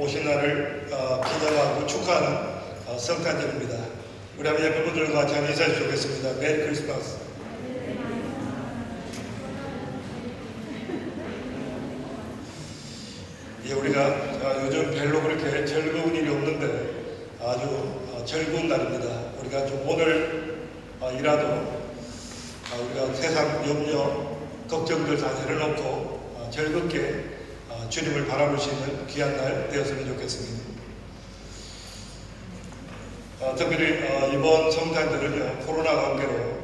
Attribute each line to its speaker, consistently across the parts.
Speaker 1: 오신 날을 기념하고 축하하는 성탄절입니다. 우리 한번 옆에 분들과 같이 한번 인사해 주겠습니다. 메리 크리스마스. 예, 우리가 요즘 별로 그렇게 즐거운 일이 없는데 아주 즐거운 날입니다. 우리가 좀 오늘이라도 우리가 세상 염려, 걱정들 다 내려놓고 즐겁게 주님을 바라볼 수 있는 귀한 날 되었으면 좋겠습니다. 특별히 이번 성탄절은요, 코로나 관계로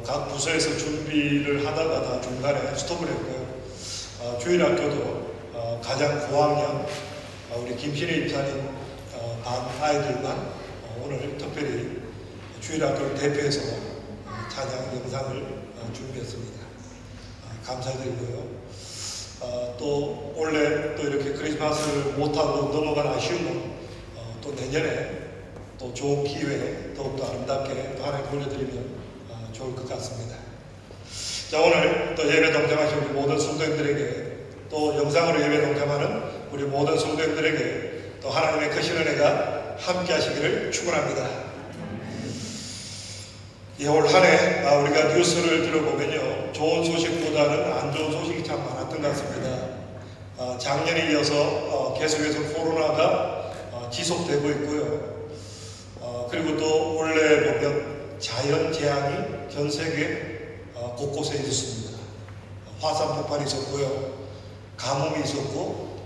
Speaker 1: 각 부서에서 준비를 하다가 다 중간에 스톱을 했고요. 주일학교도 가장 고학년 우리 김신혜 입사님 반 아이들만 오늘 특별히 주일학교를 대표해서 찬양 영상을 준비했습니다. 감사드리고요. 또 원래 또 이렇게 크리스마스를 못하고 넘어간 아쉬움은 또 내년에 또 좋은 기회에 더욱더 아름답게 또 하나님 보내드리면 좋을 것 같습니다. 자, 오늘 또 예배 동참하신 우리 모든 성도님들에게 또 영상으로 예배 동참하는 우리 모든 성도님들에게 또 하나님의 크신 은혜가 함께 하시기를 축원합니다. 예, 올 한 해 우리가 뉴스를 들어보면요, 좋은 소식보다는 안 좋은 소식이 참 많았던 것 같습니다. 작년에 이어서 계속해서 코로나가 지속되고 있고요. 그리고 또 원래 보면 자연재앙이 전 세계 곳곳에 있었습니다. 화산 폭발이 있었고요, 가뭄이 있었고,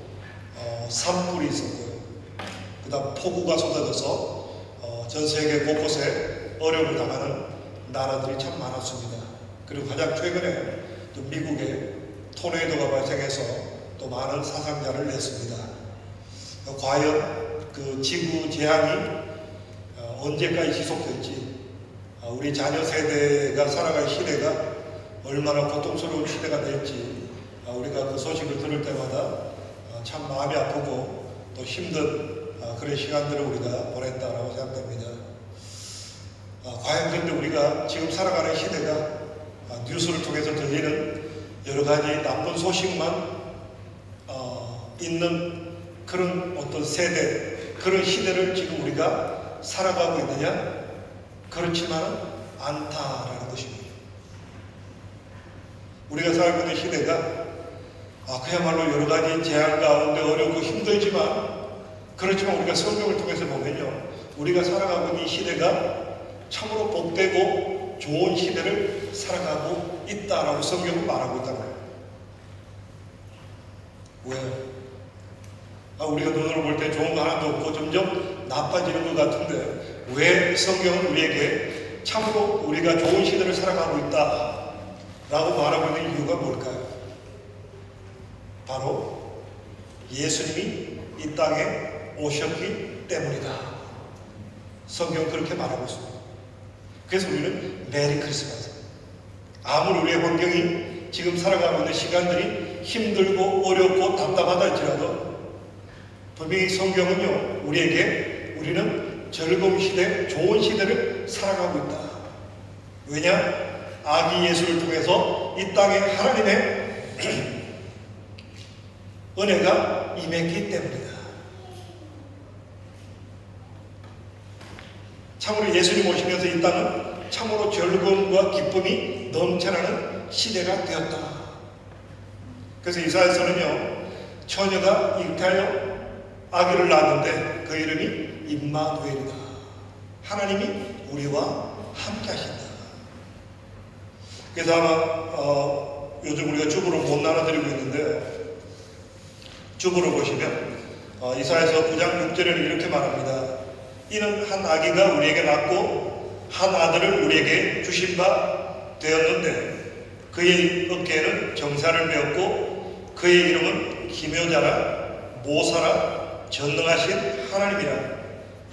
Speaker 1: 산불이 있었고요. 그 다음 폭우가 쏟아져서 전 세계 곳곳에 어려움을 당하는 나라들이 참 많았습니다. 그리고 가장 최근에 또 미국에 토네이도가 발생해서 또 많은 사상자를 냈습니다. 과연 그 지구 재앙이 언제까지 지속될지, 우리 자녀 세대가 살아갈 시대가 얼마나 고통스러운 시대가 될지, 우리가 그 소식을 들을 때마다 참 마음이 아프고 또 힘든 그런 시간들을 우리가 보냈다라고 생각됩니다. 과연 그런데 우리가 지금 살아가는 시대가 뉴스를 통해서 들리는 여러 가지 나쁜 소식만 있는 그런 어떤 세대, 그런 시대를 지금 우리가 살아가고 있느냐? 그렇지만은 않다라는 것입니다. 우리가 살고 있는 시대가 그야말로 여러 가지 재앙 가운데 어렵고 힘들지만, 그렇지만 우리가 성경을 통해서 보면요, 우리가 살아가고 있는 이 시대가 참으로 복되고 좋은 시대를 살아가고 있다라고 성경은 말하고 있다는 거예요. 왜요? 우리가 눈으로 볼 때 좋은 거 하나도 없고 점점 나빠지는 것 같은데 왜 성경은 우리에게 참으로 우리가 좋은 시대를 살아가고 있다라고 말하고 있는 이유가 뭘까요? 바로 예수님이 이 땅에 오셨기 때문이다. 성경은 그렇게 말하고 있습니다. 그래서 우리는 메리 크리스마스. 아무리 우리의 환경이 지금 살아가고 있는 시간들이 힘들고 어렵고 답답하다 할지라도 분명히 성경은요, 우리는 즐거운 시대, 좋은 시대를 살아가고 있다. 왜냐? 아기 예수를 통해서 이 땅에 하나님의 은혜가 임했기 때문이다. 참으로 예수님 오시면서 이 땅은 참으로 즐거움과 기쁨이 넘쳐나는 시대가 되었다. 그래서 이사야서는요, 처녀가 잉태하여 아기를 낳았는데 그 이름이 임마누엘이다. 하나님이 우리와 함께 하신다. 그래서 아마 요즘 우리가 주보를 못 나눠드리고 있는데, 주보를 보시면 이사야서 9장 6절에는 이렇게 말합니다. 이는 한 아기가 우리에게 낳고 한 아들을 우리에게 주신 바 되었는데 그의 어깨에는 정사를 메었고 그의 이름은 기묘자라 모사라 전능하신 하나님이라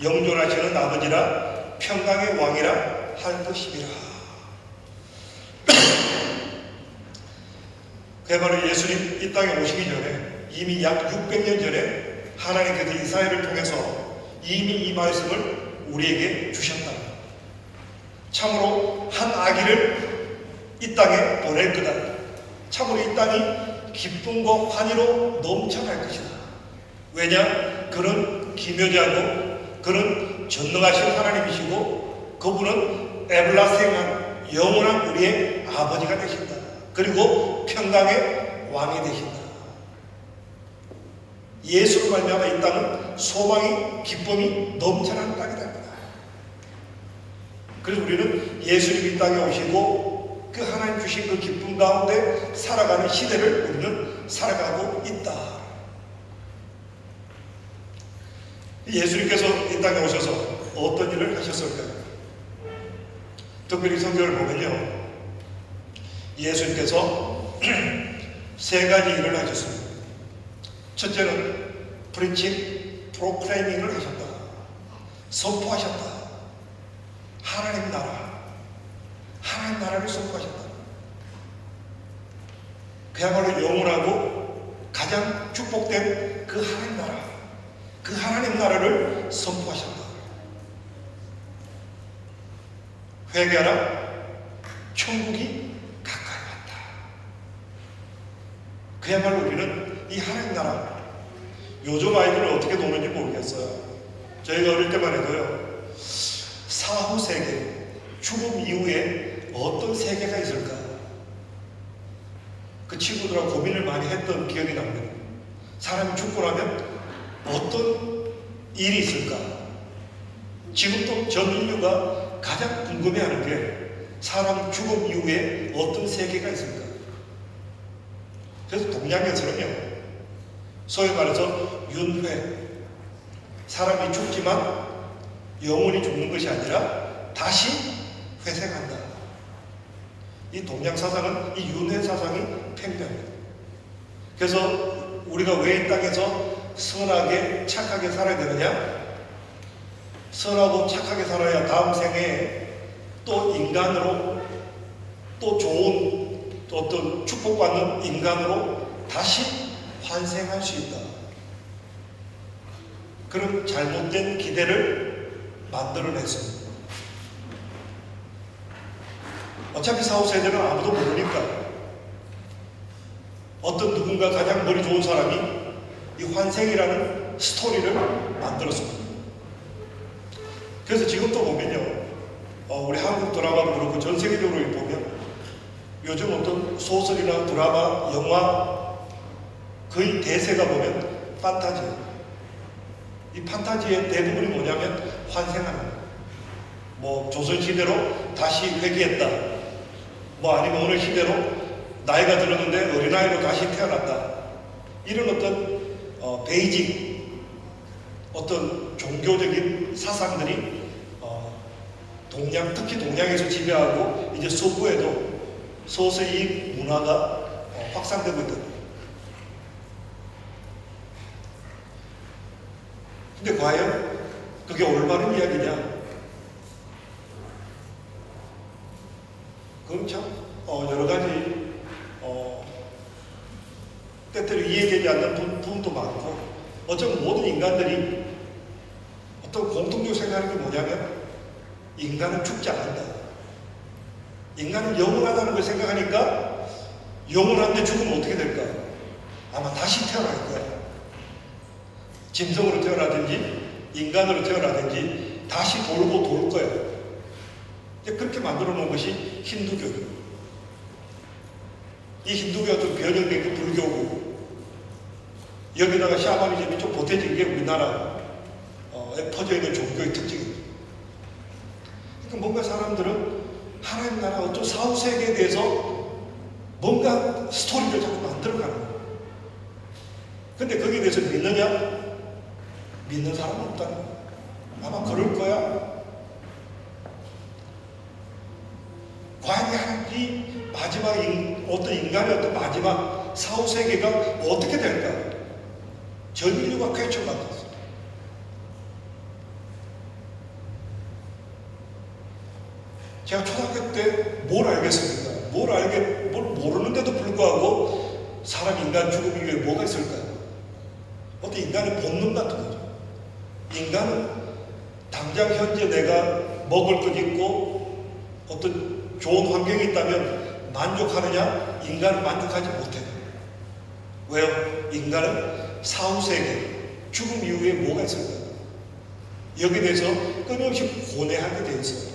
Speaker 1: 영존하시는 아버지라 평강의 왕이라 할 것이니라. 그야말로 예수님 이 땅에 오시기 전에 이미 약 600년 전에 하나님께서 이사야를 통해서 이미 이 말씀을 우리에게 주셨다. 참으로 한 아기를 이 땅에 보낼 거다. 참으로 이 땅이 기쁨과 환희로 넘쳐날 것이다. 왜냐? 그는 기묘자고 그는 전능하신 하나님이시고 그분은 에블라스팅한 영원한 우리의 아버지가 되신다. 그리고 평강의 왕이 되신다. 예수로 말미암아 이 땅은 소망이 기쁨이 넘쳐나는 땅이 됩니다. 그래서 우리는 예수님이 이 땅에 오시고 그 하나님 주신 그 기쁨 가운데 살아가는 시대를 우리는 살아가고 있다. 예수님께서 이 땅에 오셔서 어떤 일을 하셨을까요? 특별히 성경을 보면요, 예수님께서 세 가지 일을 하셨습니다. 첫째는 프리칭, 프로클레이밍을 하셨다. 선포하셨다. 하나님 나라, 하나님 나라를 선포하셨다. 그야말로 영원하고 가장 축복된 그 하나님 나라, 그 하나님 나라를 선포하셨다. 회개하라, 천국이 가까이 왔다. 그야말로 우리는 이 하나님 나라, 요즘 아이들은 어떻게 노는지 모르겠어요. 저희가 어릴 때만 해도요, 사후 세계, 죽음 이후에 어떤 세계가 있을까? 그 친구들하고 고민을 많이 했던 기억이 납니다. 사람이 죽고 나면 어떤 일이 있을까? 지금도 전 인류가 가장 궁금해하는 게 사람 죽음 이후에 어떤 세계가 있을까? 그래서 동양에서는요, 소위 말해서 윤회, 사람이 죽지만 영원히 죽는 것이 아니라 다시 회생한다. 이 동양 사상은 이 윤회 사상이 팽배합니다. 그래서 우리가 왜 이 땅에서 선하게 착하게 살아야 되느냐? 선하고 착하게 살아야 다음 생에 또 인간으로, 또 좋은 어떤 축복받는 인간으로 다시 환생할 수 있다. 그런 잘못된 기대를 만들어냈습니다. 어차피 사후세대는 아무도 모르니까 어떤 누군가 가장 머리 좋은 사람이 이 환생이라는 스토리를 만들었습니다. 그래서 지금도 보면요, 우리 한국 드라마도 그렇고 전 세계적으로 보면 요즘 어떤 소설이나 드라마, 영화 거의 대세가 보면 판타지예요. 이 판타지의 대부분이 뭐냐면 환생하는 거예요. 뭐 조선시대로 다시 회귀했다, 뭐 아니면 어느 시대로 나이가 들었는데 어린아이로 다시 태어났다, 이런 어떤 베이직 어떤 종교적인 사상들이 동양, 특히 동양에서 지배하고 이제 서구에도 서서히 문화가 확산되고 있다. 근데 과연 그게 올바른 이야기냐? 그건 참 여러 가지 때때로 이해되지 않는 부분도 많고, 어쩌면 모든 인간들이 어떤 공통적으로 생각하는 게 뭐냐면 인간은 죽지 않는다. 인간은 영원하다는 걸 생각하니까 영원한데 죽으면 어떻게 될까? 아마 다시 태어날 거야. 짐승으로 태어나든지 인간으로 태어나든지 다시 돌고 돌 거야. 그렇게 만들어 놓은 것이 힌두교입니다. 이 힌두교가 좀 변형된 게 불교고, 여기다가 샤머니즘이 좀 보태진 게 우리나라에 퍼져 있는 종교의 특징입니다. 그러니까 뭔가 사람들은 하나님 나라 어떤 사후세계에 대해서 뭔가 스토리를 자꾸 만들어가는 거예요. 근데 거기에 대해서 믿느냐? 믿는 사람은 없다는 거예요. 아마 그럴 거야. 과연 이 마지막 어떤 인간의 어떤 마지막 사후세계가 어떻게 될까? 전 인류가 쾌초받았어요. 제가 초등학교 때 뭘 알겠습니까? 뭘 모르는데도 불구하고 사람 인간 죽음 이후에 뭐가 있을까요? 어떤 인간의 본능 같은 거죠. 인간은 당장 현재 내가 먹을 것 있고 어떤 좋은 환경이 있다면 만족하느냐? 인간은 만족하지 못해요. 왜요? 인간은 사후세계, 죽음 이후에 뭐가 있을까? 여기에 대해서 끊임없이 고뇌하게 되어 있어요.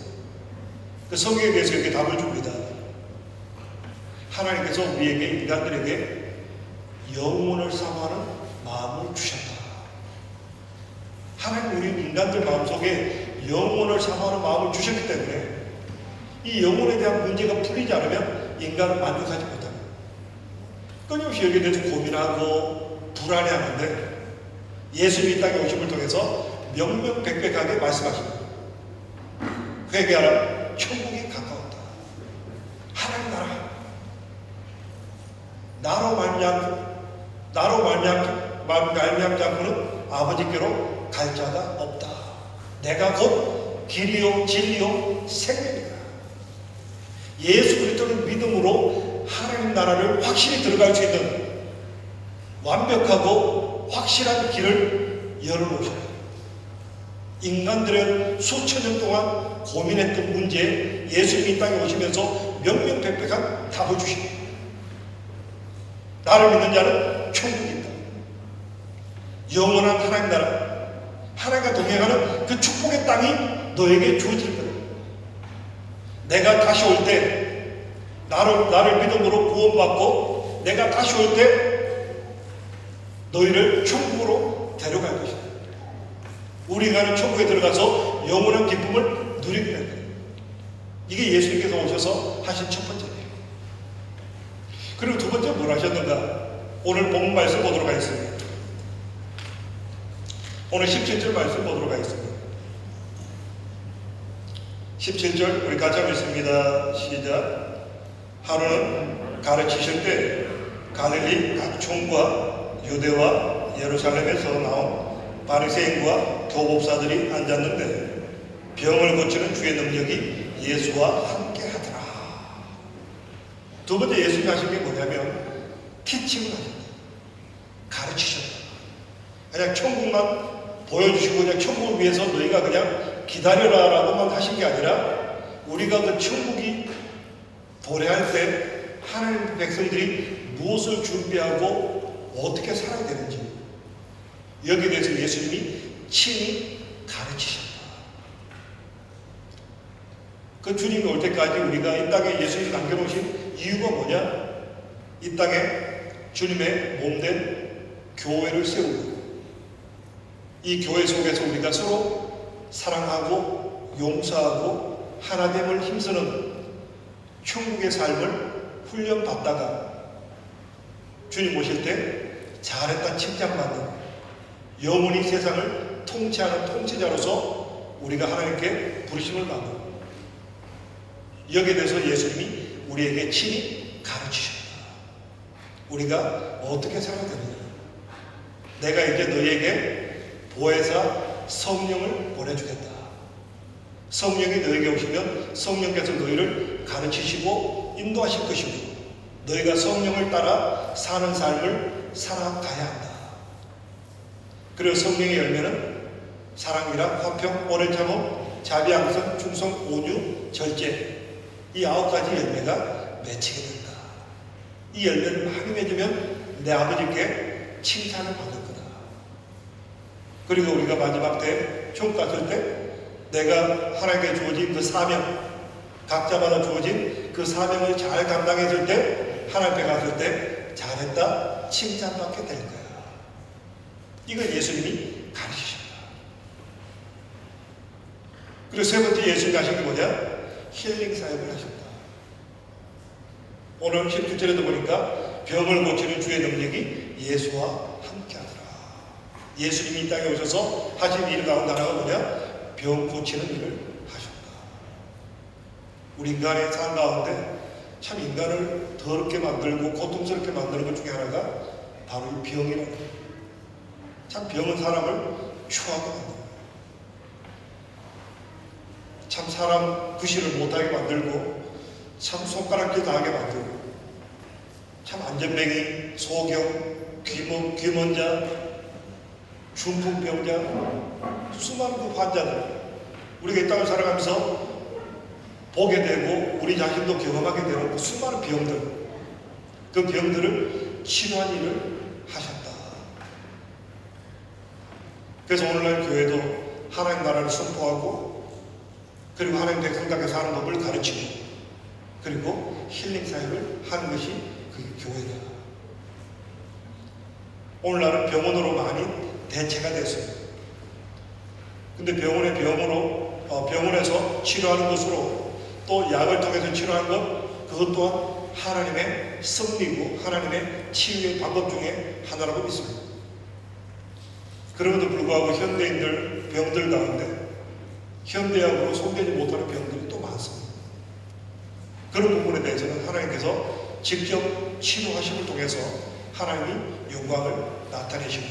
Speaker 1: 그 성경에 대해서 이렇게 답을 줍니다. 하나님께서 우리에게, 인간들에게 영혼을 사모하는 마음을 주셨다. 하나님 우리 인간들 마음속에 영혼을 사모하는 마음을 주셨기 때문에 이 영혼에 대한 문제가 풀리지 않으면 인간은 만족하지 못합니다. 끊임없이 여기에 대해서 고민하고 불안해하는데 예수님이 이 땅에 오심을 통해서 명명백백하게 말씀하십니다. 회개하라, 천국이 가까웠다. 하나님 나라, 나로 말미암지 않고는 아버지께로 갈 자가 없다. 내가 곧 길이요 진리요 생명이다. 예수 그리스도를 믿음으로 하나님 나라를 확실히 들어갈 수 있는 완벽하고 확실한 길을 열어놓으셨다. 인간들은 수천 년 동안 고민했던 문제에 예수님이 이 땅에 오시면서 명명백백한 답을 주십니다. 나를 믿는 자는 천국이 있다. 영원한 하나님 나라, 하나님과 동행하는 그 축복의 땅이 너에게 주어질 거다. 내가 다시 올 때, 나를 믿음으로 구원받고 내가 다시 올 때 너희를 천국으로 데려갈 것이다. 우리가 천국에 들어가서 영원한 기쁨을 누리게 될 거예요. 이게 예수님께서 오셔서 하신 첫 번째예요. 그리고 두 번째 뭘 하셨는가? 오늘 본문 말씀 보도록 하겠습니다. 오늘 17절 말씀 보도록 하겠습니다. 17절 우리 같이 한번 읽습니다. 시작. 하루는 가르치실 때 갈릴리 각 촌과 유대와 예루살렘에서 나온 바리새인과 교법사들이 앉았는데 병을 고치는 주의 능력이 예수와 함께 하더라. 두 번째 예수님이 하신 게 뭐냐면 티칭을 하셨다. 가르치셨다. 그냥 천국만 보여주시고 그냥 천국을 위해서 너희가 그냥 기다려라 라고만 하신 게 아니라 우리가 그 천국이 도래할 때 하나님 백성들이 무엇을 준비하고 어떻게 살아야 되는지 여기에 대해서 예수님이 친히 가르치셨다. 그 주님이 올 때까지 우리가 이 땅에 예수님이 남겨놓으신 이유가 뭐냐? 이 땅에 주님의 몸된 교회를 세우고 이 교회 속에서 우리가 서로 사랑하고 용서하고 하나됨을 힘쓰는 천국의 삶을 훈련받다가 주님 오실 때 잘했다 칭찬받는 영원히 세상을 통치하는 통치자로서 우리가 하나님께 부르심을 받는 여기에 대해서 예수님이 우리에게 친히 가르치셨다. 우리가 어떻게 살아야 되느냐. 내가 이제 너희에게 보혜사 성령을 보내주겠다. 성령이 너에게 오시면 성령께서 너희를 가르치시고 인도하실 것이고 너희가 성령을 따라 사는 삶을 살아가야 한다. 그리고 성령의 열매는 사랑이라 화평, 오래 참음, 자비, 양선, 충성, 온유, 절제 이 9가지 열매가 맺히게 된다. 이 열매를 많이 맺으면 내 아버지께 칭찬을 받을 거다. 그리고 우리가 마지막 때 천국 갔을 때 내가 하나님께 주어진 그 사명 각자마다 주어진 그 사명을 잘 감당했을 때 하나님 앞에 갔을 때 잘했다 칭찬받게 될 거야. 이걸 예수님이 가르치셨다. 그리고 세 번째 예수님이 하신 게 뭐냐? 힐링 사역을 하셨다. 오늘 17절에도 보니까 병을 고치는 주의 능력이 예수와 함께 하더라. 예수님이 이 땅에 오셔서 하신 일 가운데 하나가 뭐냐? 병 고치는 일을 하셨다. 우리 인간의 삶 가운데 참 인간을 더럽게 만들고 고통스럽게 만드는 것 중에 하나가 바로 이 병이라는 거예요. 참 병은 사람을 추하게 만들고 참 사람 구실을 못하게 만들고 참 손가락질 당하게 만들고 참 안전뱅이, 소경, 귀먼자, 중풍병자 수많은 그 환자들 우리가 이 땅을 살아가면서 보게 되고 우리 자신도 경험하게 되는 그 수많은 병들 그 병들을 치료한 일을 하셨다. 그래서 오늘날 교회도 하나님 나라를 선포하고 그리고 하나님 백성답게 사는 법을 가르치고 그리고 힐링 사역을 하는 것이 그게 교회다. 오늘날은 병원으로 많이 대체가 됐습니다. 근데 병원의 병원에서 치료하는 것으로 또 약을 통해서 치료하는 것, 그것 또한 하나님의 섭리고 하나님의 치유의 방법 중에 하나라고 믿습니다. 그럼에도 불구하고 현대인들 병들 가운데 현대약으로 손대지 못하는 병들이 또 많습니다. 그런 부분에 대해서는 하나님께서 직접 치료하심을 통해서 하나님이 영광을 나타내시고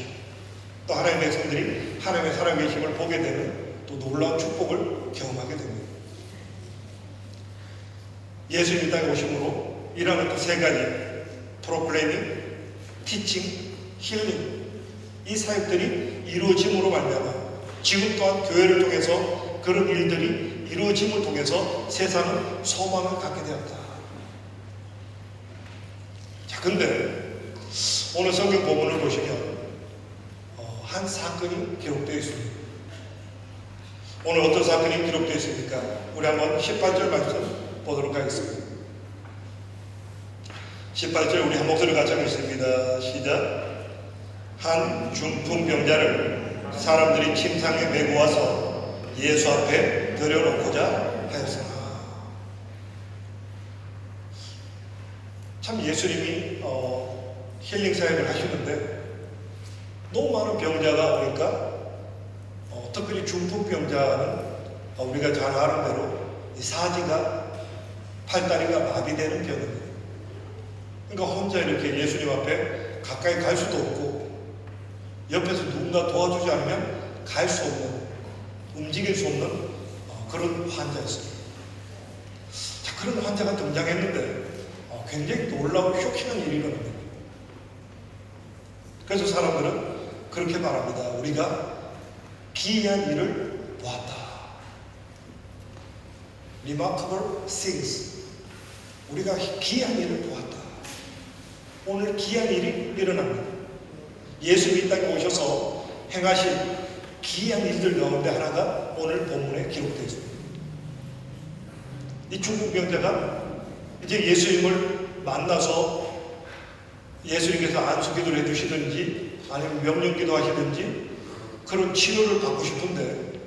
Speaker 1: 또 하나님의 백성들이 하나님의 살아계심을 보게 되는 또 놀라운 축복을 경험하게 됩니다. 예수님이 땅에 오심으로 일하는 그 세 가지 프로클레이밍, 티칭, 힐링 이 사역들이 이루어짐으로 말미암아 지금 또한 교회를 통해서 그런 일들이 이루어짐을 통해서 세상은 소망을 갖게 되었다. 자, 근데 오늘 성경 본문을 보시면 한 사건이 기록되어 있습니다. 오늘 어떤 사건이 기록되어 있습니까? 우리 한번 18절 말씀 보도록 하겠습니다. 18절 우리 한 목소리 같이 하겠습니다. 시작. 한 중풍병자를 사람들이 침상에 메고 와서 예수 앞에 들여놓고자 하였으나. 참 예수님이 힐링 사역을 하시는데 너무 많은 병자가 오니까 특별히 중풍병자는 우리가 잘 아는 대로 이 사지가 팔다리가 마비되는 병입니다. 그러니까 혼자 이렇게 예수님 앞에 가까이 갈 수도 없고 옆에서 누군가 도와주지 않으면 갈 수 없는, 움직일 수 없는 그런 환자였습니다. 자, 그런 환자가 등장했는데 굉장히 놀라운 쇼킹한 일이 일어납니다. 그래서 사람들은 그렇게 말합니다. 우리가 기이한 일을 보았다. Remarkable things. 우리가 기이한 일을 보았다. 오늘 기이한 일이 일어납니다. 예수님이 이 땅에 오셔서 행하신 기이한 일들 가운데 하나가 오늘 본문에 기록되어 있습니다. 이 중풍병자가 이제 예수님을 만나서 예수님께서 안수기도를 해주시든지 아니면 명령기도 하시든지 그런 치료를 받고 싶은데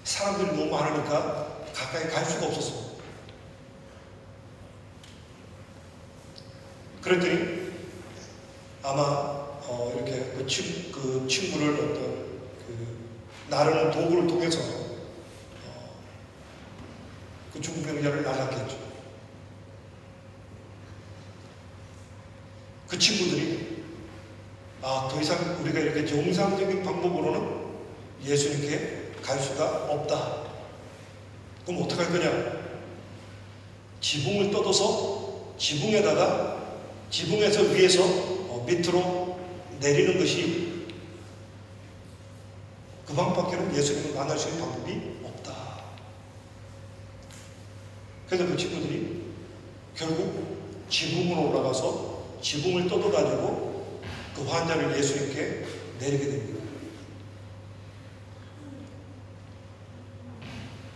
Speaker 1: 사람들이 너무 많으니까 가까이 갈 수가 없었습니다. 그랬더니 아마 이렇게 그 친구를 어떤 나르는 도구를 통해서 그 중풍병자를 날랐겠죠. 그 친구들이 더 이상 우리가 이렇게 정상적인 방법으로는 예수님께 갈 수가 없다. 그럼 어떡할 거냐? 지붕을 뜯어서 지붕에서 위에서 밑으로 내리는 것이 그 방법밖에는 예수님을 만날 수 있는 방법이 없다. 그래서 그 친구들이 결국 지붕으로 올라가서 지붕을 뜯어가지고 그 환자를 예수님께 내리게 됩니다.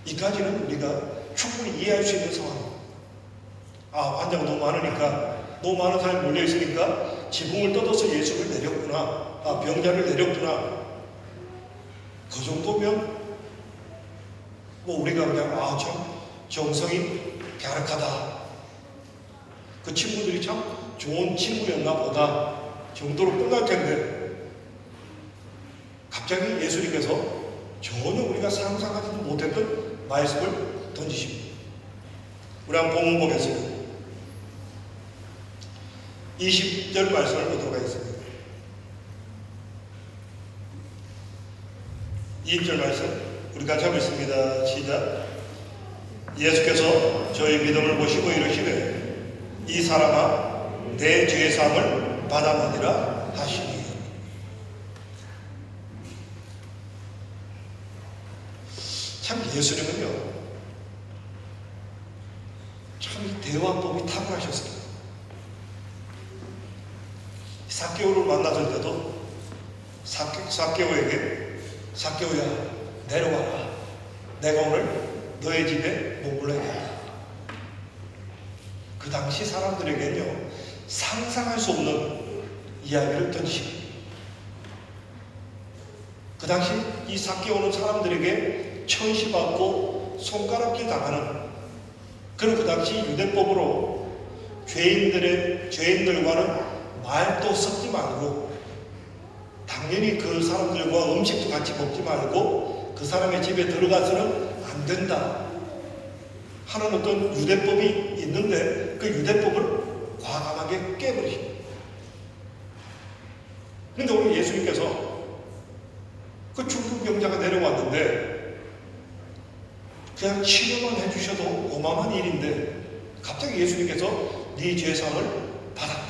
Speaker 1: 이까지는 우리가 충분히 이해할 수 있는 상황입니다. 환자가 너무 많으니까, 너무 많은 사람이 몰려있으니까 지붕을 뜯어서 예수를 내렸구나. 병자를 내렸구나. 그 정도면 우리가 그냥 참 정성이 갸륵하다. 그 친구들이 참 좋은 친구였나 보다 정도로 끝날 텐데 갑자기 예수님께서 전혀 우리가 상상하지도 못했던 말씀을 던지십니다. 우리 한번 본문 보겠습니다. 20절 말씀을 보도록 하겠습니다. 20절 말씀 우리 같이 하고 있습니다. 시작. 예수께서 저희 믿음을 보시고 이르시되 이 사람아 내 죄 사함을 받았느니라 하시니. 참 예수님은요 참 대화법이 탁월하셨습니다. 삭개오를 만났을 때도 삭개오에게 삭개오야 내려와라. 내가 오늘 너의 집에 머물러야겠다. 그 당시 사람들에게는요 상상할 수 없는 이야기를 던지십니다. 그 당시 이 삭개오는 사람들에게 천시받고 손가락질 당하는 그런 그 당시 유대법으로 죄인들과는 말도 섞지 말고 당연히 그 사람들과 음식도 같이 먹지 말고 그 사람의 집에 들어가서는 안 된다 하는 어떤 유대법이 있는데 그 유대법을 과감하게 깨버리십니다. 그런데 오늘 예수님께서 그 중풍병자가 내려왔는데 그냥 치료만 해주셔도 어마어마한 일인데 갑자기 예수님께서 네 죄상을 받았다.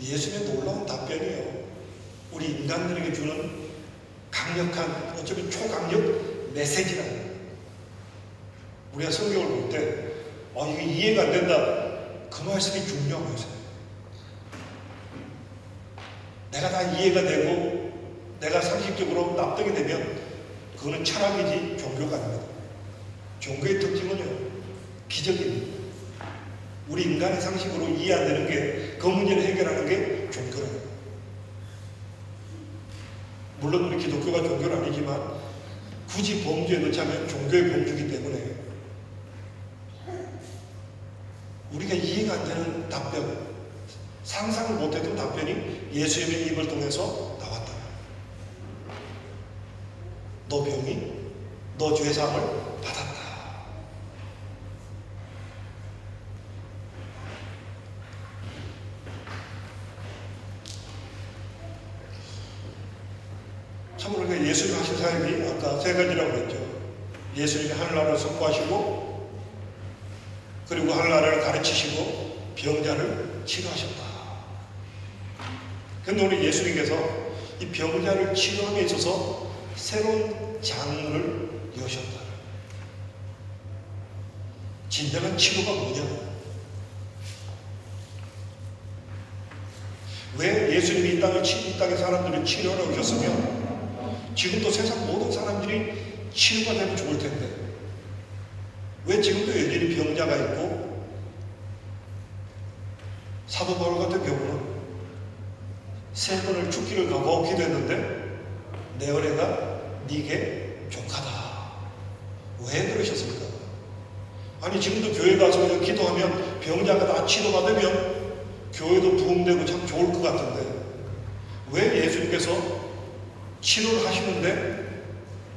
Speaker 1: 예수님의 놀라운 답변이에요. 우리 인간들에게 주는 강력한 어쩌면 초강력 메시지라는 거예요. 우리가 성경을 볼 때 이게 이해가 안 된다. 그 말씀이 중요한 거예요. 내가 다 이해가 되고 내가 상식적으로 납득이 되면 그거는 철학이지 종교가 아닙니다. 종교의 특징은요 기적입니다. 우리 인간의 상식으로 이해 안 되는 게 그 문제를 해결하는 게 종교라는 거예요. 물론 우리 기독교가 종교는 아니지만 굳이 범주에 넣자면 종교의 범주이기 때문에 우리가 이해가 안 되는 답변, 상상을 못했던 답변이 예수님의 입을 통해서 나왔다. 너 병이 너 죄상을 받았다. 참으로 예수님 하신 사역이 아까 세 가지라고 그랬죠. 예수님이 하늘나라를 선포하시고 그리고 하늘나라를 가르치시고 병자를 치료하셨다. 그런데 우리 예수님께서 이 병자를 치료함에 있어서 새로운 장르를 여셨다. 진정한 치료가 뭐냐? 왜 예수님이 이 땅의 사람들을 치료하러 오셨으면 지금도 세상 모든 사람들이 치료가 되면 좋을 텐데 왜 지금도 여전히 병자가 있고 사도 바울 같은 경우는 3번을 죽기를 각오하고 기도했는데 내 은혜가 네게 족하다. 왜 그러셨습니까? 아니 지금도 교회 가서 기도하면 병자가 다 치료받으면 교회도 부흥되고 참 좋을 것 같은데 왜 예수님께서 치료를 하시는데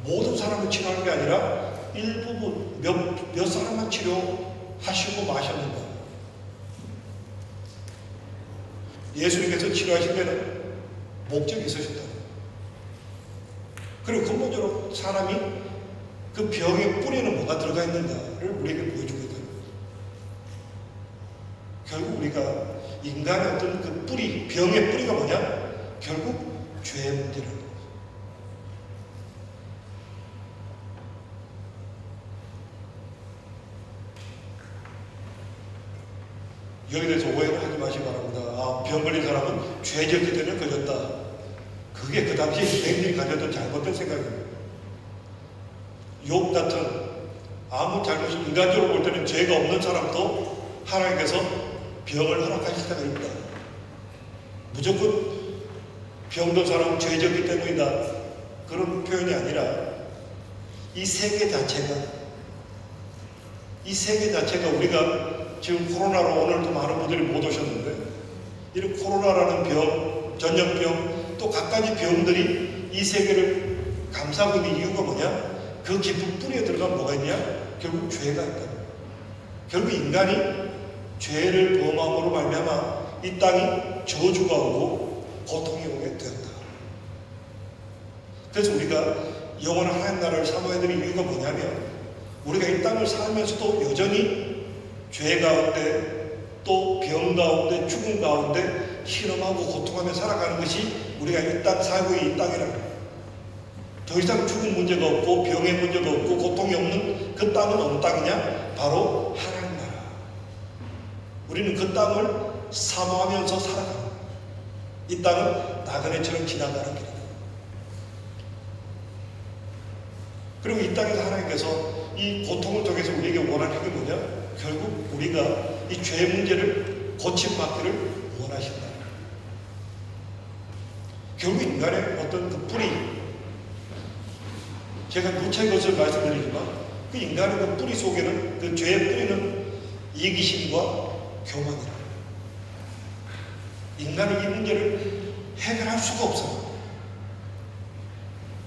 Speaker 1: 모든 사람을 치료하는 게 아니라 일부분 몇 사람만 치료하시고 마셨는가? 예수님께서 치료하실 때는 목적이 있으셨다. 그리고 근본적으로 사람이 그 병의 뿌리에는 뭐가 들어가 있는가를 우리에게 보여주고 있다. 결국 우리가 인간의 어떤 그 뿌리, 병의 뿌리가 뭐냐? 결국 죄의 문제라는 거예요. 여기에 대해서 오해를 하지 마시기 바랍니다. 병 걸린 사람은 죄졌기 때문에 걸렸다. 그게 그 당시 유대인들이 가졌던 잘못된 생각입니다. 욥 같은 아무 잘못이 인간적으로 볼 때는 죄가 없는 사람도 하나님께서 병을 허락하실 때가 있다. 무조건 병든 사람은 죄졌기 때문이다. 그런 표현이 아니라 이 세계 자체가 우리가 지금 코로나로 오늘도 많은 분들이 못 오셨는데 이런 코로나라는 병, 전염병 또 갖가지 병들이 이 세계를 감싸고 있는 이유가 뭐냐? 그 깊은 뿌리에 들어가면 뭐가 있냐? 결국 죄가 있다. 결국 인간이 죄를 범함으로 말미암아 이 땅이 저주가 오고 고통이 오게 되었다. 그래서 우리가 영원한 하나님 나라를 사모해야 되는 이유가 뭐냐면 우리가 이 땅을 살면서도 여전히 죄 가운데 또 병 가운데 죽음 가운데 실험하고 고통하며 살아가는 것이 우리가 이 땅 살고 있는 이 땅이라는 거예요. 더 이상 죽음 문제가 없고 병의 문제가 없고 고통이 없는 그 땅은 어느 땅이냐? 바로 하나님 나라. 우리는 그 땅을 사모하면서 살아가는 거예요. 이 땅은 나그네처럼 지나가는 길이다. 그리고 이 땅에서 하나님께서 이 고통을 통해서 우리에게 원하는 게 뭐냐? 결국 우리가 이 죄 문제를 고침받기를 원하신다. 결국 인간의 어떤 그 뿌리, 제가 누차게 것을 말씀드리지만 그 인간의 그 뿌리 속에는, 그 죄의 뿌리는 이기심과 교만이다. 인간이 이 문제를 해결할 수가 없어요.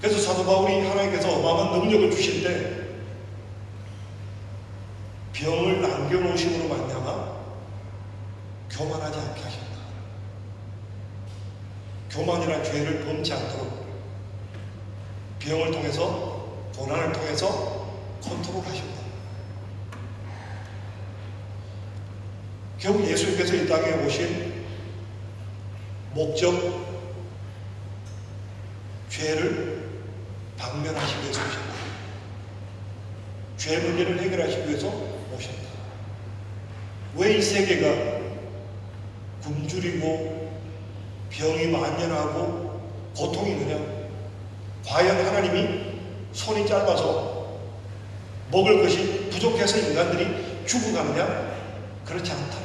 Speaker 1: 그래서 사도 바울이 하나님께서 어마어마한 능력을 주실 때 병을 남겨놓으심으로 말미암아 교만하지 않게 하셨다. 교만이란 죄를 범치 않도록 병을 통해서, 고난을 통해서 컨트롤하셨다. 결국 예수님께서 이 땅에 오신 목적, 죄를 방면하시기 위해서 오셨다. 죄 문제를 해결하시기 위해서 오셨다. 왜 이 세계가 굶주리고 병이 만연하고 고통이 있느냐? 과연 하나님이 손이 짧아서 먹을 것이 부족해서 인간들이 죽어가느냐? 그렇지 않다.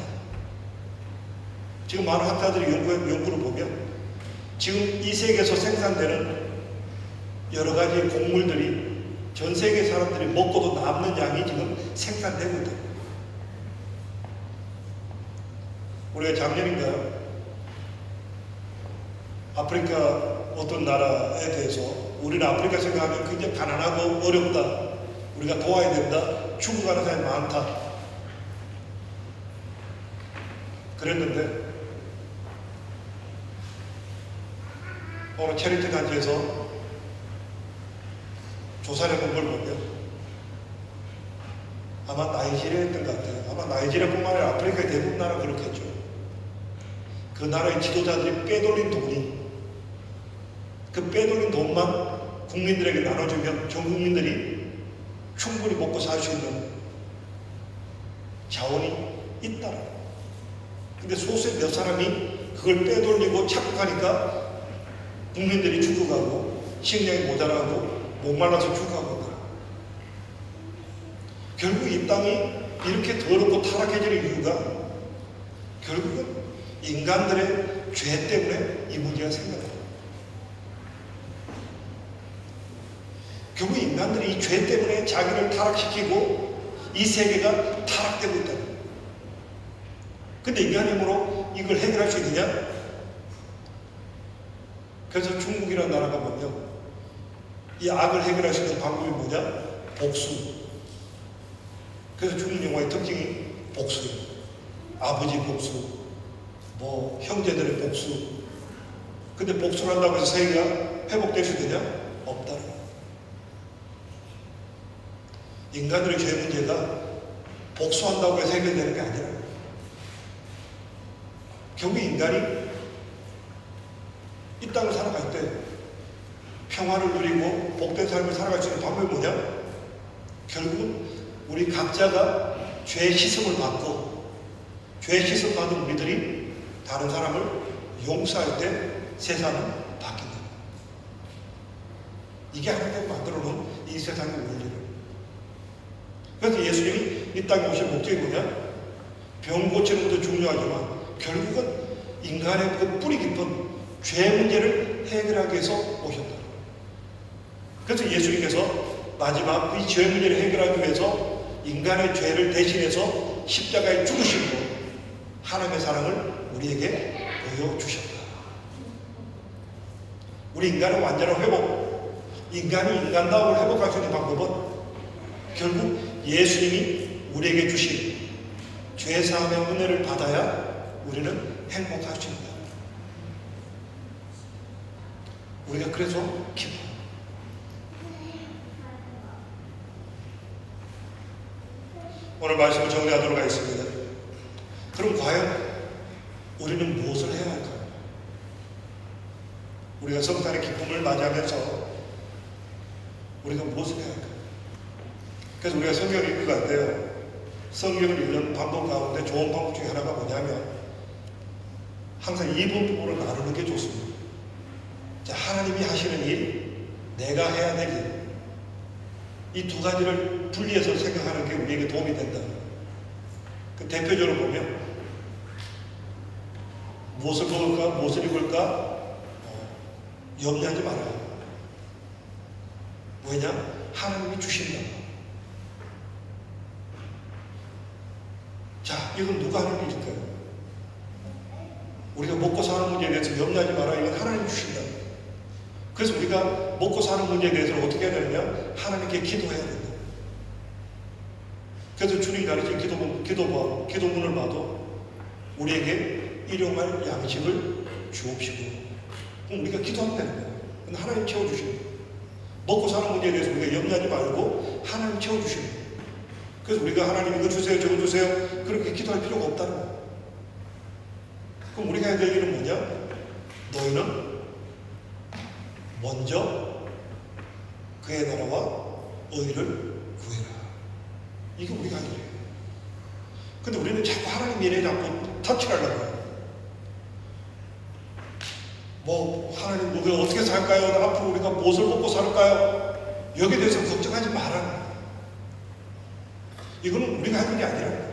Speaker 1: 지금 많은 학자들이 연구를 보면 지금 이 세계에서 생산되는 여러 가지 곡물들이 전 세계 사람들이 먹고도 남는 양이 지금 생산되고 있다. 우리가 작년인가요? 아프리카 어떤 나라에 대해서 우리는 아프리카 생각하면 굉장히 가난하고 어렵다. 우리가 도와야 된다. 죽어가는 사람이 많다. 그랬는데 오늘 체리티 단지에서 조사를 본 걸 보면 아마 나이지리아였던 것 같아요. 아마 나이지리아뿐만 아니라 아프리카의 대부분 나라 그렇겠죠. 그 나라의 지도자들이 빼돌린 돈이, 그 빼돌린 돈만 국민들에게 나눠주면 전 국민들이 충분히 먹고 살 수 있는 자원이 있다라. 근데 소수의 몇 사람이 그걸 빼돌리고 착각하니까 국민들이 죽어가고 식량이 모자라고 목말라서 죽어가고 있다. 결국 이 땅이 이렇게 더럽고 타락해지는 이유가 결국은 인간들의 죄 때문에 이 문제가 생겨납니다. 결국 인간들이 이 죄 때문에 자기를 타락시키고 이 세계가 타락되고 있다. 근데 인간의 힘으로 이걸 해결할 수 있느냐? 그래서 중국이라는 나라가 보면 이 악을 해결할 수 있는 방법이 뭐냐? 복수. 그래서 중국 영화의 특징이 복수예요. 아버지 복수, 뭐 형제들의 복수. 근데 복수를 한다고 해서 세계가 회복될 수 있느냐? 없다. 인간들의 죄 문제가 복수한다고 해서 해결되는 게 아니라 결국 인간이 이 땅을 살아갈 때 평화를 누리고 복된 삶을 살아갈 수 있는 방법이 뭐냐? 결국은 우리 각자가 죄의 씻음을 받고 죄의 씻음 받은 우리들이 다른 사람을 용서할 때 세상은 바뀐다. 이게 하나님께서 만들어 놓은 이 세상의 원리를. 그래서 예수님이 이 땅에 오신 목적이 뭐냐? 병 고치는 것도 중요하지만 결국은 인간의 그 뿌리 깊은 죄 문제를 해결하기 위해서 오셨다. 그래서 예수님께서 마지막 이 죄 문제를 해결하기 위해서 인간의 죄를 대신해서 십자가에 죽으시고 하나님의 사랑을 우리에게 보여주셨다. 우리 인간의 완전한 회복, 인간이 인간다움을 회복할 수 있는 방법은 결국 예수님이 우리에게 주신 죄사함의 은혜를 받아야 우리는 행복할 수 있다. 우리가 그래서 기뻐. 오늘 말씀을 정리하도록 하겠습니다. 그럼 과연 우리는 무엇을 해야 할까요? 우리가 성탄의 기쁨을 맞이하면서 우리가 무엇을 해야 할까요? 그래서 우리가 성경을 읽을 것 같아요. 성경을 읽는 방법 가운데 좋은 방법 중에 하나가 뭐냐면 항상 이분법으로 나누는 게 좋습니다. 자, 하나님이 하시는 일, 내가 해야 될 일, 이 두 가지를 분리해서 생각하는 게 우리에게 도움이 된다. 그 대표적으로 보면 무엇을 먹을까, 무엇을 입을까 염려하지 말아요. 왜냐? 하나님이 주신다. 자, 이건 누가 하는 일일까요? 우리가 먹고 사는 문제에 대해서 염려하지 마라. 이건 하나님이 주신다. 그래서 우리가 먹고 사는 문제에 대해서 어떻게 해야 되느냐? 하나님께 기도해야 된다. 그래서 주님이 가르친 기도문을 봐도 우리에게 일용할 양식을 주옵시고, 그럼 우리가 기도하면 되는 거예요. 하나님 채워주시는 거예요. 먹고 사는 문제에 대해서 우리가 염려하지 말고 하나님 채워주시는 거예요. 그래서 우리가 하나님 이거 주세요, 저거 주세요, 그렇게 기도할 필요가 없다는 거예요. 그럼 우리가 해야 될 일은 뭐냐? 너희는 먼저 그의 나라와 의를 구해라. 이게 우리가 할 일이에요. 근데 우리는 자꾸 하나님 일에 자꾸 터치를 하려고 해요. 하나님 우리가 어떻게 살까요? 앞으로 우리가 무엇을 먹고 살까요? 여기에 대해서 걱정하지 말아라. 이거는 우리가 할 일이 아니라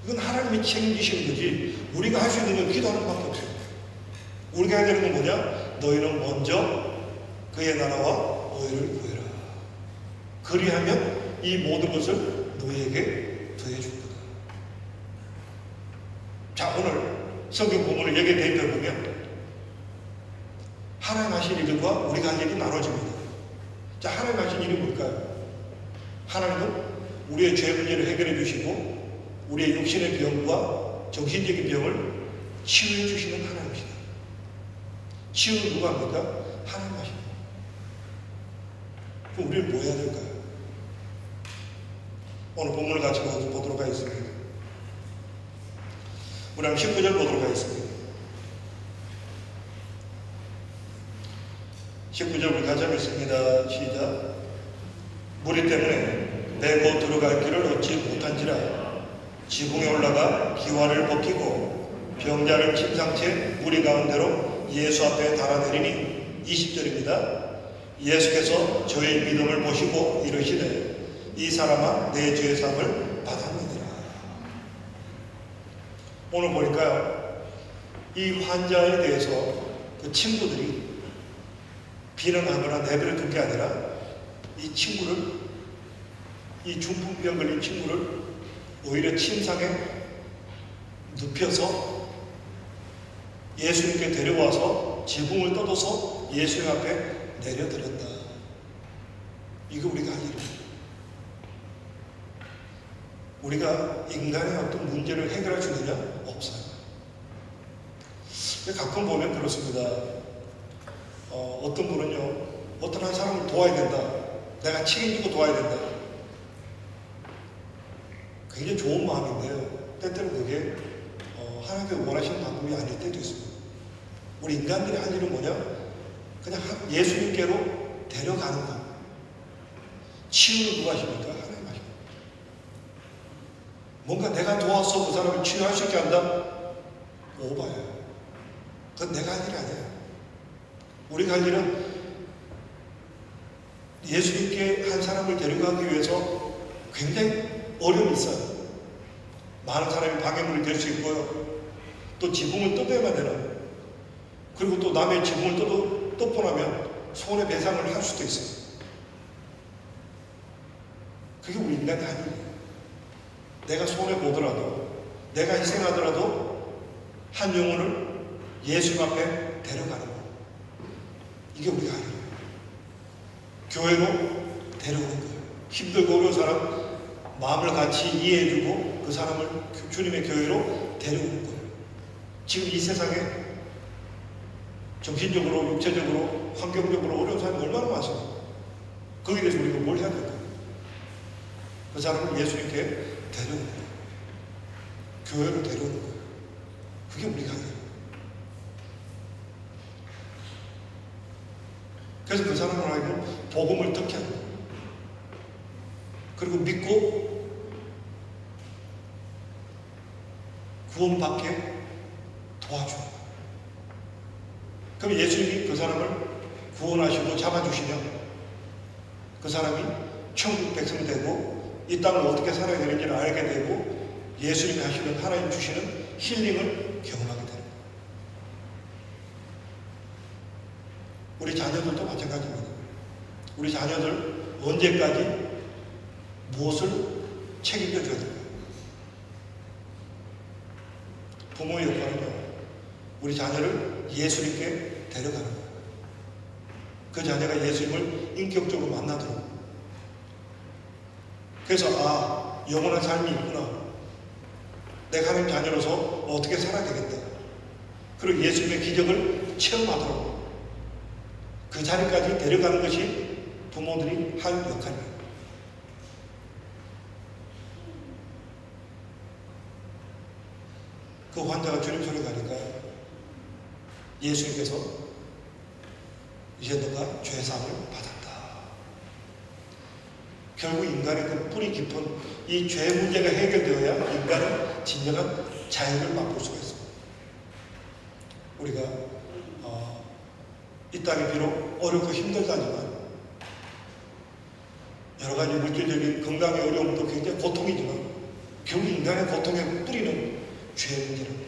Speaker 1: 이건 하나님이 책임지시는 거지, 우리가 할 수 있는 건 기도하는 밖에 없어요. 우리가 해야 되는 건 뭐냐? 너희는 먼저 그의 나라와 의를 구해라. 그리하면 이 모든 것을 너희에게 더해줄 거다. 자, 오늘 성경 본문을 여기에 대입해 보면 하나님 하신 일과 우리가 할 일이 나눠집니다. 자, 하나님 하신 일이 뭘까요? 하나님은 우리의 죄 문제를 해결해 주시고 우리의 육신의 병과 정신적인 병을 치유해 주시는 하나님이시다. 치유는 누가 합니까? 하나님 하십니다. 그럼 우리는 뭐 해야 될까요? 오늘 본문을 같이 보도록 하겠습니다. 우리 한번 19절 보도록 하겠습니다. 19절 우리 같이 읽습니다. 시작. 무리 때문에 내고 들어갈 길을 얻지 못한지라 지붕에 올라가 기와를 벗기고 병자를 침상 채 무리 가운데로 예수 앞에 달아내리니 20절입니다. 예수께서 저의 믿음을 보시고 이르시되 이 사람아 내 죄의 상을 받았느니라. 오늘 보니까요, 이 환자에 대해서 그 친구들이 비난하거나 내버려 둔 게 아니라 이 친구를, 이 중풍병 걸린 친구를 오히려 침상에 눕혀서 예수님께 데려와서 지붕을 뜯어서 예수님 앞에 내려드렸다. 이거 우리가 할 일입니다. 우리가 인간의 어떤 문제를 해결할 수 있느냐? 없어요. 가끔 보면 그렇습니다. 어떤 분은요, 어떤 한 사람을 도와야 된다, 내가 책임지고 도와야 된다, 굉장히 좋은 마음인데요, 때때로 그게 하나님께서 원하시는 방법이 아닐 때도 있습니다. 우리 인간들이 할 일은 뭐냐? 그냥 예수님께로 데려가는 것. 치유는 누가 하십니까? 하나님 하십니다. 뭔가 내가 도와서 그 사람을 치유할 수 있게 한다? 오바예요. 그건 내가 할 일이 아니에요. 우리가 할 일은 예수님께 한 사람을 데려가기 위해서 굉장히 어려움이 있어요. 많은 사람이 방해물이 될 수 있고요. 또 지붕을 뜯어야만 되는, 그리고 또 남의 지붕을 뜯고 나면 손해배상을 할 수도 있어요. 그게 우리 인간의 할 일이에요. 내가 손해보더라도, 내가 희생하더라도 한 영혼을 예수 앞에 데려가는 거. 이게 우리가 할 일이에요. 교회로 데려오는 거예요. 힘들고 어려운 사람 마음을 같이 이해해주고 그 사람을 주님의 교회로 데려오는 거예요. 지금 이 세상에 정신적으로, 육체적으로, 환경적으로 어려운 사람이 얼마나 많습니까? 거기에 대해서 우리가 뭘 해야 될까요? 그 사람을 예수님께 데려오는 거예요. 교회로 데려오는 거예요. 그게 우리가 하는 거예요. 그래서 그 사람을 알고 복음을 듣게 하는 거예요. 그리고 믿고 구원받게 도와주는 거예요. 그럼 예수님이 그 사람을 구원하시고 잡아주시면 그 사람이 천국 백성이 되고 이 땅을 어떻게 살아야 되는지를 알게 되고 예수님이 하시는 하나님 주시는 힐링을 경험하게 됩니다. 우리 자녀들도 마찬가지입니다. 우리 자녀들 언제까지 무엇을 책임져 줘야 될까요? 부모의 역할은요, 우리 자녀를 예수님께 데려가는 거예요. 그 자녀가 예수님을 인격적으로 만나도록. 그래서 영원한 삶이 있구나. 내가 하나님 자녀로서 어떻게 살아야 되겠다. 그리고 예수님의 기적을 체험하도록 그 자리까지 데려가는 것이 부모들이 할 역할입니다. 그 환자가 주님 소리 가니까 예수님께서 이제 너가 죄사함을 받았다. 결국 인간의 그 뿌리 깊은 이 죄 문제가 해결되어야 인간은 진정한 자유를 맛볼 수가 있습니다. 우리가 이 땅이 비록 어렵고 힘들다지만 여러 가지 물질적인 건강의 어려움도 굉장히 고통이지만 결국 인간의 고통의 뿌리는 죄 문제입니다.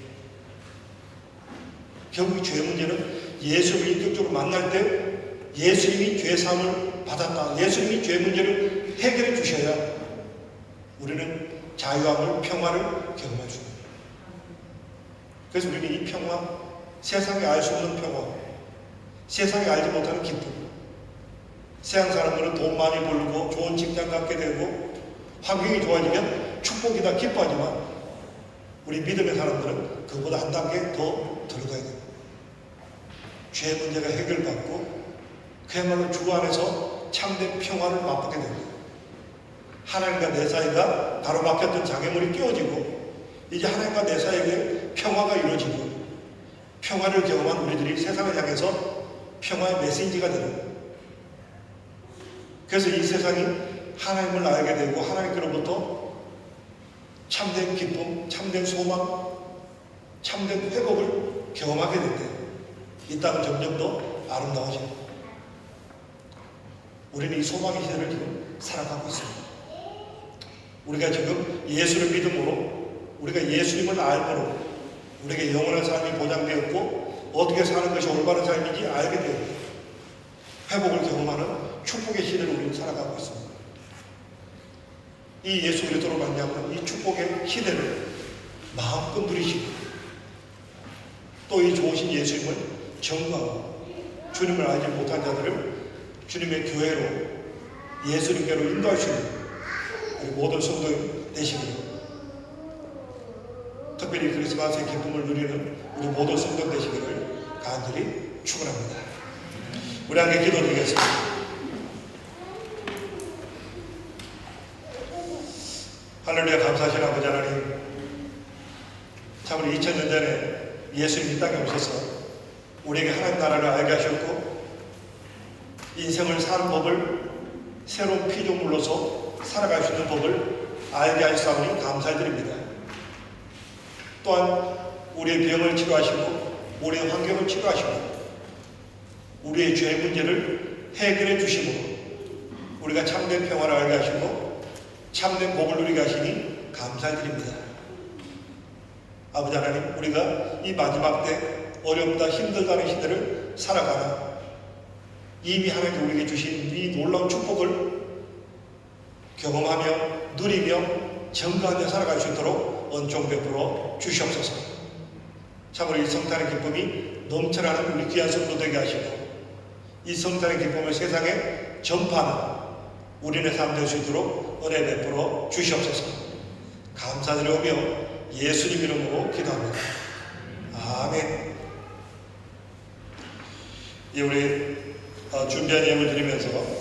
Speaker 1: 결국 이 죄 문제는 예수를 인격적으로 만날 때 예수님이 죄사함을 받았다. 예수님이 죄 문제를 해결해 주셔야 우리는 자유함을, 평화를 경험할 수 있습니다. 그래서 우리는 이 평화, 세상에 알 수 없는 평화, 세상에 알지 못하는 기쁨, 세상 사람들은 돈 많이 벌고 좋은 직장 갖게 되고 환경이 좋아지면 축복이다 기뻐하지만 우리 믿음의 사람들은 그보다 한 단계 더 들어가야 됩니다. 죄 문제가 해결받고 그야말로 주 안에서 참된 평화를 맛보게 됩니다. 하나님과 내 사이가 가로막혔던 장애물이 끼워지고 이제 하나님과 내 사이에 평화가 이루어지고 평화를 경험한 우리들이 세상을 향해서 평화의 메시지가 되는, 그래서 이 세상이 하나님을 알게 되고 하나님께로부터 참된 기쁨, 참된 소망, 참된 회복을 경험하게 될 때 이 땅은 점점 더 아름다워집니다. 우리는 이 소망의 시대를 지금 살아가고 있습니다. 우리가 지금 예수를 믿음으로, 우리가 예수님을 알므로 우리에게 영원한 삶이 보장되었고 어떻게 사는 것이 올바른 삶인지 알게 되었고 회복을 경험하는 축복의 시대를 우리는 살아가고 있습니다. 이 예수 그리스도로 말미암은 이 축복의 시대를 마음껏 누리시고 또 이 좋으신 예수님을 전가하고 주님을 알지 못한 자들을 주님의 교회로 예수님께로 인도할 수 있는 우리 모든 성도님 되시기를, 특별히 크리스마스의 기쁨을 누리는 우리 모든 성도 되시기를 간절히 축원합니다. 우리 함께 기도드리겠습니다. 할렐루야. 감사하신 아버지 하나님, 참으로 2000년 전에 예수님이 이 땅에 오셔서 우리에게 하나님 나라를 알게 하셨고 인생을 사는 법을 새로운 피조물로서 살아갈 수 있는 법을 알게 하셨사오니 감사드립니다. 또한 우리의 병을 치료하시고 우리의 환경을 치료하시고 우리의 죄 문제를 해결해 주시고 우리가 참된 평화를 알게 하시고 참된 복을 누리게 하시니 감사드립니다. 아버지 하나님, 우리가 이 마지막 때 어렵다 힘들다는 시대를 살아가나 이미 하나님께 우리에게 주신 이 놀라운 축복을 경험하며 누리며 정가하며 살아갈 수 있도록 은총 베풀어 주시옵소서. 참으로 이 성탄의 기쁨이 넘쳐나는 우리 귀한 성도 되게 하시고 이 성탄의 기쁨을 세상에 전파하는 우리의 삶 될 수 있도록 은혜 베풀어 주시옵소서. 감사드리오며 예수님 이름으로 기도합니다. 아멘. 우리 준비한 예물 드리면서